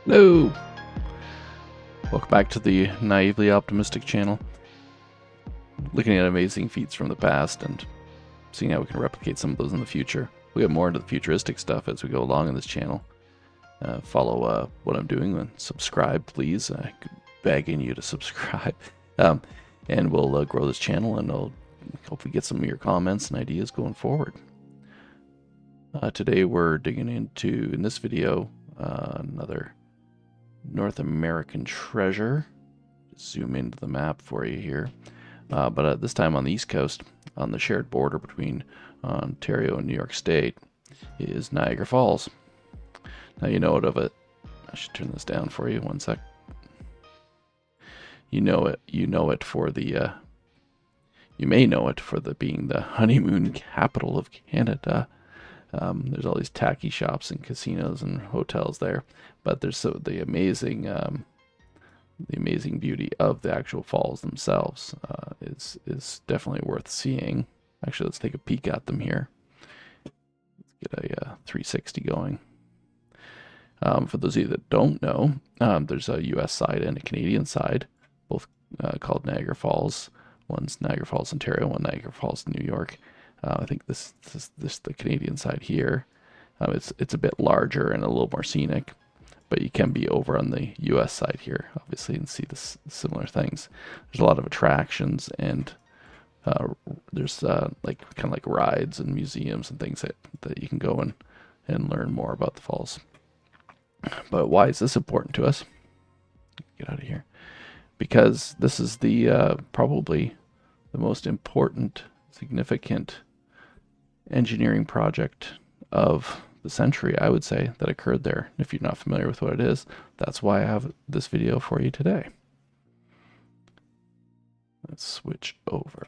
Hello! Welcome back to the Naively Optimistic channel. Looking at amazing feats from the past and seeing how we can replicate some of those in the future. We get more into the futuristic stuff as we go along in this channel. Follow what I'm doing and subscribe, please. I'm begging you to subscribe. And we'll grow this channel, and I'll hopefully get some of your comments and ideas going forward. Today we're digging into, in this video, another North American treasure. Zoom into the map for you here. But this time on the East Coast, on the shared border between Ontario and New York State, is Niagara Falls. Now you know it of it. I should turn this down for you. One sec. You know it for the. You may know it for the being the honeymoon capital of Canada. There's all these tacky shops and casinos and hotels there, but there's the amazing beauty of the actual falls themselves is definitely worth seeing. Actually, let's take a peek at them here. Let's get a 360 going. For those of you that don't know, there's a U.S. side and a Canadian side, both called Niagara Falls. One's Niagara Falls, Ontario, one Niagara Falls, New York. I think this the Canadian side here. It's a bit larger and a little more scenic, but you can be over on the U.S. side here, obviously, and see the similar things. There's a lot of attractions, and there's like kind of like rides and museums and things that you can go and learn more about the falls. But why is this important to us? Get out of here. Because this is the probably the most important, significant engineering project of the century, I would say, that occurred there. If you're not familiar with what it is, that's why I have this video for you today. Let's switch over.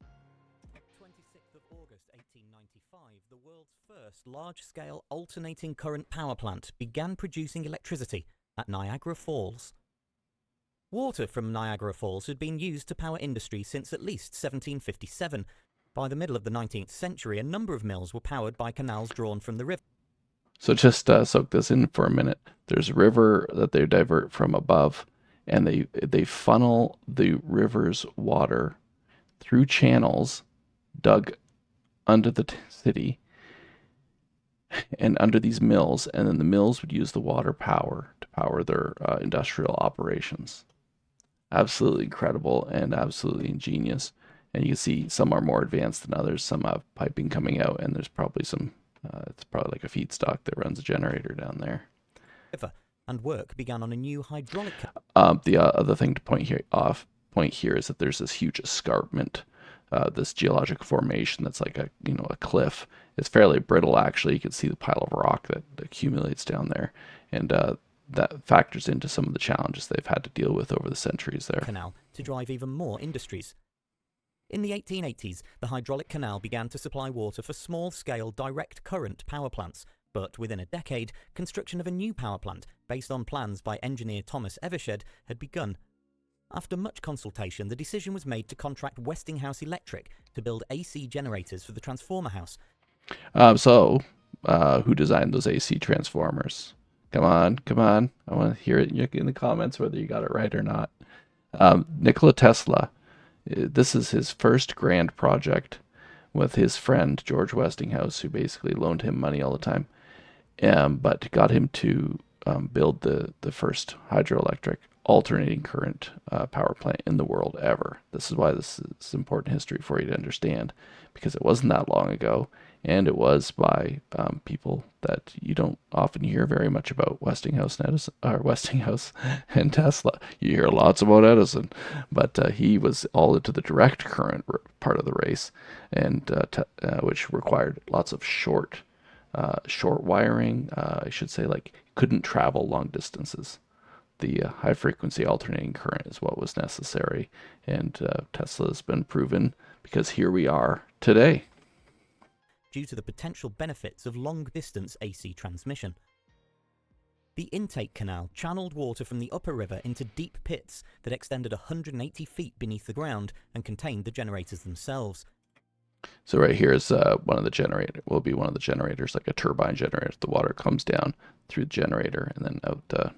26th of August 1895, the world's first large-scale alternating current power plant began producing electricity at Niagara Falls. Water from Niagara Falls had been used to power industry since at least 1757. By the middle of the 19th century, a number of mills were powered by canals drawn from the river. So just soak this in for a minute. There's a river that they divert from above, and they funnel the river's water through channels dug under the city and under these mills, and then the mills would use the water power to power their industrial operations. Absolutely incredible and absolutely ingenious. And you can see some are more advanced than others. Some have piping coming out, and there's probably some, it's probably like a feedstock that runs a generator down there. And work began on a new hydraulic. The other thing to point here is that there's this huge escarpment, this geologic formation that's like a cliff. It's fairly brittle, actually. You can see the pile of rock that accumulates down there, and that factors into some of the challenges they've had to deal with over the centuries there. Canal to drive even more industries. In the 1880s, the hydraulic canal began to supply water for small-scale direct current power plants, but within a decade, construction of a new power plant, based on plans by engineer Thomas Evershed, had begun. After much consultation, the decision was made to contract Westinghouse Electric to build AC generators for the transformer house. Who designed those AC transformers? Come on. I want to hear it in the comments whether you got it right or not. Nikola Tesla. This is his first grand project with his friend George Westinghouse, who basically loaned him money all the time, but got him to build the first hydroelectric alternating current power plant in the world ever. This is why this is important history for you to understand, because it wasn't that long ago, and it was by people that you don't often hear very much about. Westinghouse and Tesla. You hear lots about Edison, but he was all into the direct current part of the race, and which required lots of short wiring. I should say, like, couldn't travel long distances. The high frequency alternating current is what was necessary, and Tesla has been proven, because here we are today. Due to the potential benefits of long-distance AC transmission. The intake canal channeled water from the upper river into deep pits that extended 180 feet beneath the ground and contained the generators themselves. So right here is one of the generators, like a turbine generator. The water comes down through the generator and then out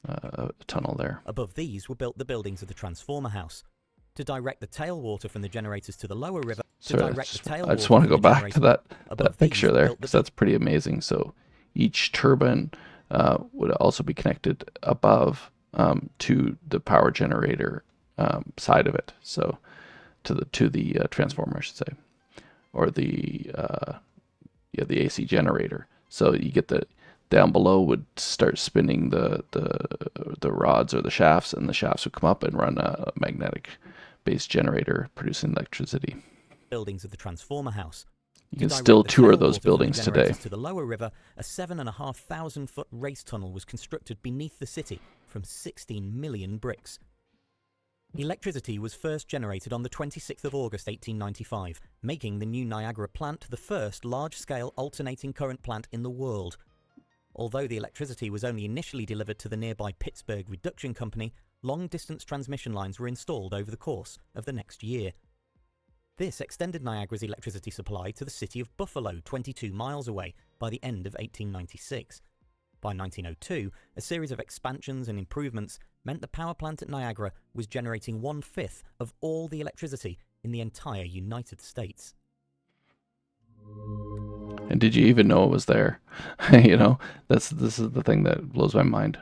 a tunnel there. Above these were built the buildings of the transformer house. To direct the tailwater from the generators to the lower river, I just want to go back to that picture there, because that's pretty amazing. So each turbine would also be connected above to the power generator side of it. So to the transformer, I should say, or the AC generator. So you get the down below would start spinning the rods or the shafts, and the shafts would come up and run a magnetic based generator producing electricity. Buildings of the transformer house. You can still tour those buildings today. To the lower river, a 7,500 foot race tunnel was constructed beneath the city from 16 million bricks. Electricity was first generated on the 26th of August 1895, making the new Niagara plant the first large-scale alternating current plant in the world. Although the electricity was only initially delivered to the nearby Pittsburgh Reduction Company, long-distance transmission lines were installed over the course of the next year. This extended Niagara's electricity supply to the city of Buffalo, 22 miles away, by the end of 1896. By 1902, a series of expansions and improvements meant the power plant at Niagara was generating 1/5 of all the electricity in the entire United States. And did you even know it was there? This is the thing that blows my mind.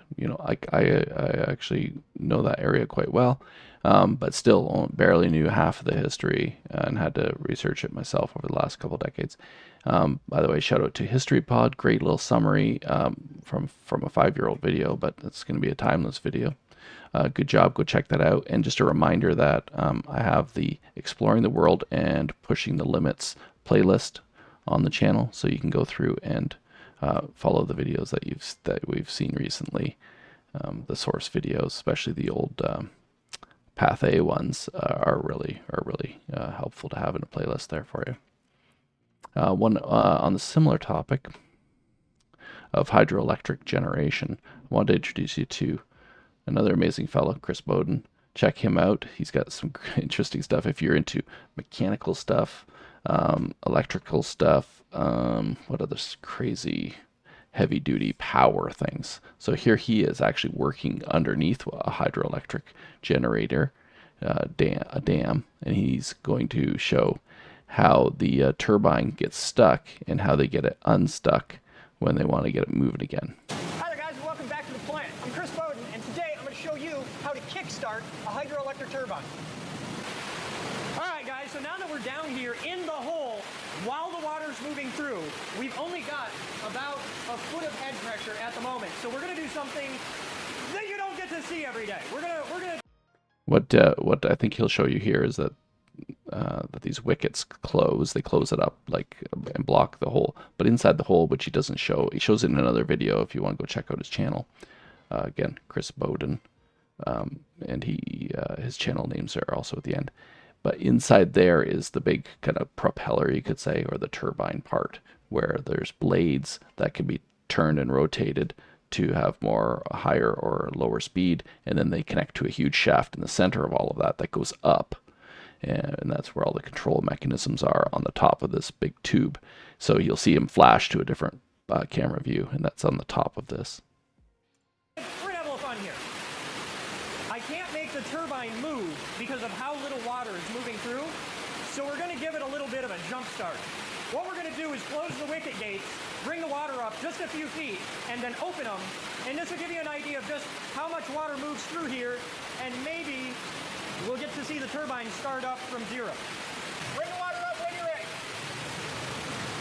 I actually know that area quite well, but still barely knew half of the history and had to research it myself over the last couple of decades. By the way, shout out to History Pod, great little summary from a 5-year-old video, but it's going to be a timeless video. Good job, go check that out. And just a reminder that I have the Exploring the World and Pushing the Limits playlist on the channel, so you can go through and follow the videos that we've seen recently. The source videos, especially the old Path A ones, are really helpful to have in a playlist there for you. One on the similar topic of hydroelectric generation, I wanted to introduce you to another amazing fellow, Chris Bowden. Check him out. He's got some interesting stuff if you're into mechanical stuff, electrical stuff, what other crazy heavy duty power things. So here he is actually working underneath a hydroelectric generator, a dam, and he's going to show how the turbine gets stuck and how they get it unstuck when they want to get it moving again. Hi there guys, and welcome back to the plant. I'm Chris Bowden, and today I'm going to show you how to kickstart a hydroelectric turbine. Alright guys, so now that we're down here in the hole, while the water's moving through, we've only got about a foot of head pressure at the moment. So we're going to do something that you don't get to see every day. We're gonna What I think he'll show you here is that these wickets close. They close it up and block the hole. But inside the hole, which he doesn't show, he shows it in another video if you want to go check out his channel. Again, Chris Bowden, and his channel names are also at the end. But inside there is the big kind of propeller, you could say, or the turbine part, where there's blades that can be turned and rotated to have more higher or lower speed, and then they connect to a huge shaft in the center of all of that goes up. And that's where all the control mechanisms are on the top of this big tube. So you'll see him flash to a different camera view, and that's on the top of this. We're gonna have a little fun here. I can't make the turbine move because of how little water is moving through, so we're going to give it a little bit of a jump start. What we're going to do is close the wicket gates, bring the water up just a few feet, and then open them, and this will give you an idea of just how much water moves through here, and maybe we'll get to see the turbine start up from zero. Bring the water up when you're ready.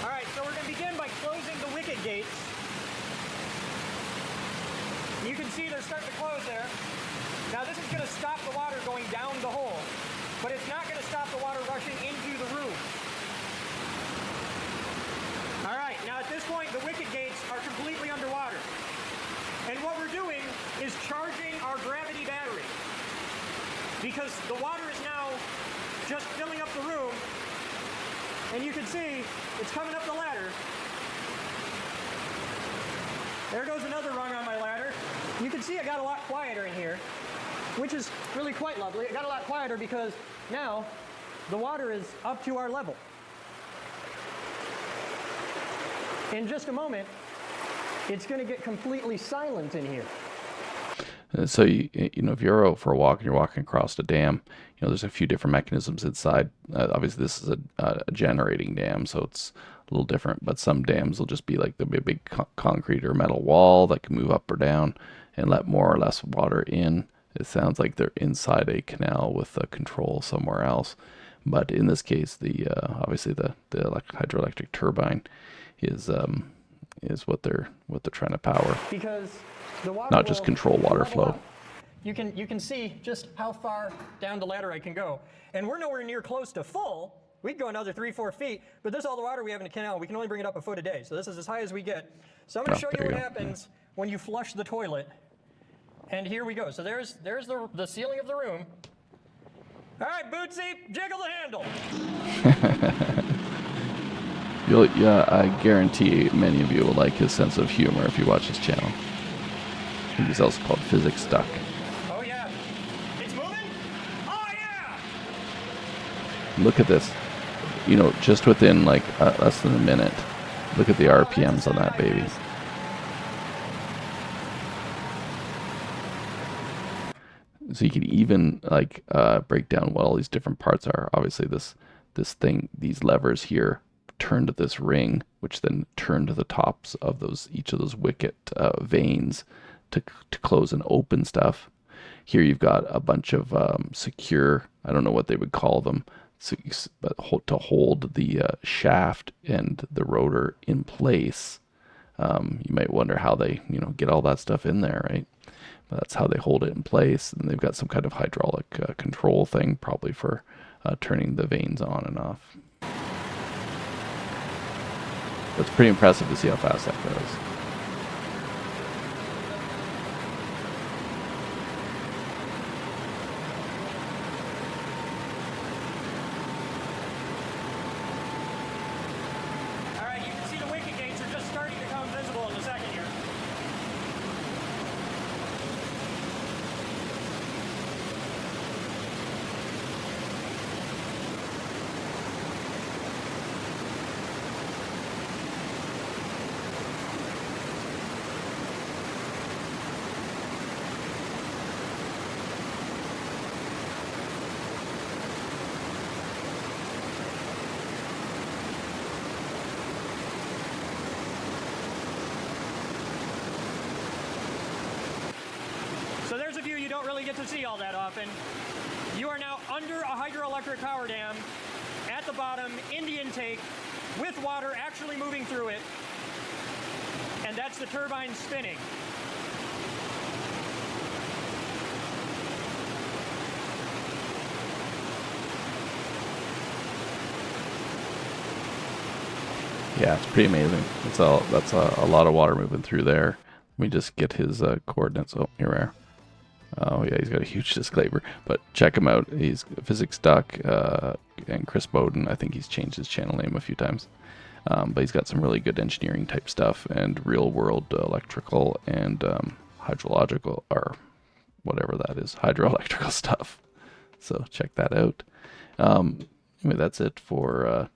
All right, so we're going to begin by closing the wicket gates. You can see they're starting to close there. Now this is going to stop the water going down the hole, but it's not going to stop the water rushing into the room. All right, now at this point the wicket gates are completely underwater. And what we're doing is charging our gravity battery, because the water is now just filling up the room, and you can see it's coming up the ladder. There goes another rung on my ladder. You can see it got a lot quieter in here, which is really quite lovely. It got a lot quieter because now the water is up to our level. in just a moment, it's going to get completely silent in here. So, if you're out for a walk and you're walking across a dam, there's a few different mechanisms inside. Obviously, this is a generating dam, so it's a little different. But some dams will just be like, there'll be a big concrete or metal wall that can move up or down and let more or less water in. It sounds like they're inside a canal with a control somewhere else. But in this case, obviously the hydroelectric turbine is what they're trying to power. Because the water not just control water flow. You can see just how far down the ladder I can go. And we're nowhere near close to full. We can go another 3-4 feet, but this is all the water we have in the canal. We can only bring it up a foot a day. So this is as high as we get. So I'm going to show you what happens when you flush the toilet. And here we go. So there's the ceiling of the room. All right, Bootsy, jiggle the handle. I guarantee many of you will like his sense of humor if you watch his channel. I think he's also called Physics Stuck. Oh yeah, it's moving. Oh yeah. Look at this. Just within like less than a minute. Look at the RPMs on that baby. So you can even break down what all these different parts are. Obviously, these levers here turn to this ring, which then turn to the tops of each of those wicket vanes to close and open stuff. Here you've got a bunch of secure, I don't know what they would call them, but to hold the shaft and the rotor in place. You might wonder how they get all that stuff in there, right? But that's how they hold it in place. And they've got some kind of hydraulic control thing, probably for turning the vanes on and off. But it's pretty impressive to see how fast that goes. All right, you can see the wicket gates are just starting to become visible in a second here. So there's a view you don't really get to see all that often. You are now under a hydroelectric power dam at the bottom in the intake with water actually moving through it. And that's the turbine spinning. Yeah, it's pretty amazing. That's a lot of water moving through there. Let me just get his coordinates. Oh, here we are. Oh yeah, he's got a huge disclaimer, but check him out. He's Physics Duck and Chris Bowden. I think he's changed his channel name a few times, but he's got some really good engineering type stuff and real world electrical and hydrological, or whatever that is, hydroelectrical stuff. So check that out. Anyway, that's it for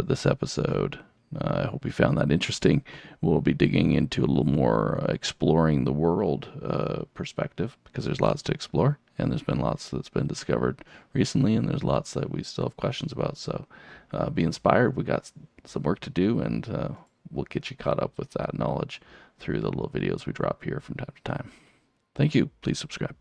this episode. I hope you found that interesting. We'll be digging into a little more exploring the world perspective, because there's lots to explore, and there's been lots that's been discovered recently, and there's lots that we still have questions about. So be inspired. We got some work to do, and we'll get you caught up with that knowledge through the little videos we drop here from time to time. Thank you. Please subscribe.